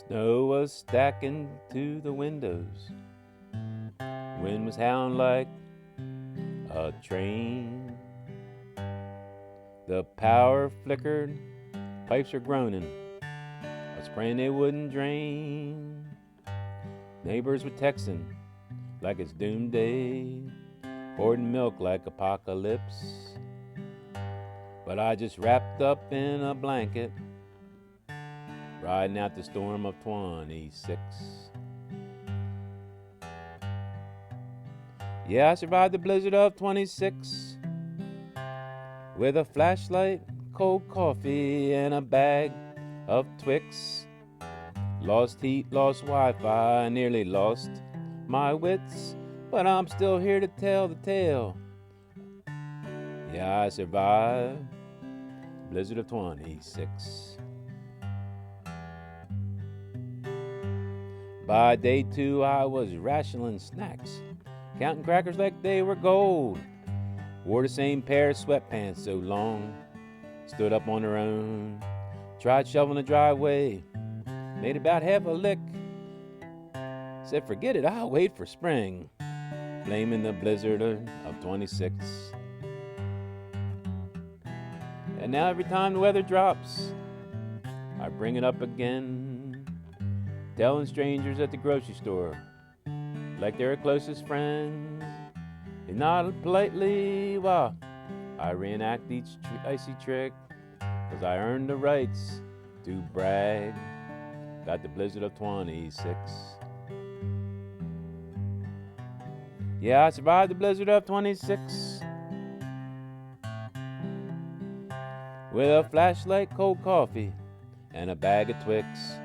Snow was stacking to the windows. Wind was howling like a train. The power flickered, pipes were groaning, I was praying they wouldn't drain. Neighbors were texting like it's doomsday, hoarding milk like apocalypse. But I just wrapped up in a blanket, riding out the storm of 26. Yeah, I survived the blizzard of 26 with a flashlight, cold coffee, and a bag of Twix. Lost heat, lost Wi-Fi, nearly lost my wits, but I'm still here to tell the tale. Yeah, I survived blizzard of 26. By day 2, I was rationing snacks, counting crackers like they were gold. Wore the same pair of sweatpants so long, stood up on their own. Tried shoveling the driveway, made about half a lick. Said, forget it, I'll wait for spring, blaming the blizzard of 26. And now every time the weather drops, I bring it up again, telling strangers at the grocery store like they're closest friends. They nod politely while I reenact each icy trick, 'cause I earned the rights to brag about the blizzard of 26. Yeah, I survived the blizzard of 26 with a flashlight, cold coffee, and a bag of Twix.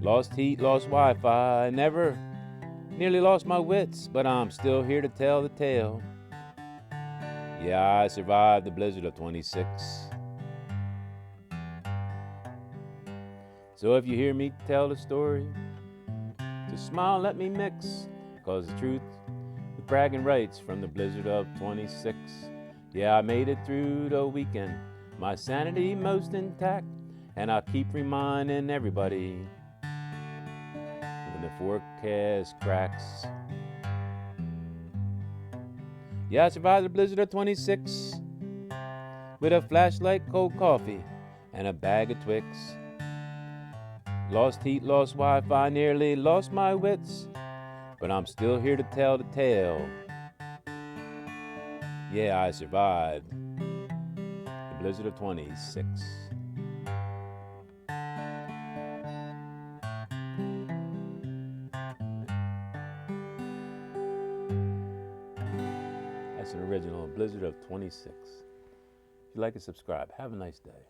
Lost heat, lost Wi-Fi, nearly lost my wits, but I'm still here to tell the tale. Yeah, I survived the blizzard of 26. So if you hear me tell the story, just smile, let me mix, 'cause the truth with bragging rights from the blizzard of 26. Yeah, I made it through the weekend, my sanity most intact, and I'll keep reminding everybody when the forecast cracks. Yeah, I survived the blizzard of 26 with a flashlight, cold coffee, and a bag of Twix. Lost heat, lost Wi-Fi, nearly lost my wits, but I'm still here to tell the tale. Yeah, I survived the blizzard of 26. That's an original, blizzard of 26. If you like it, subscribe. Have a nice day.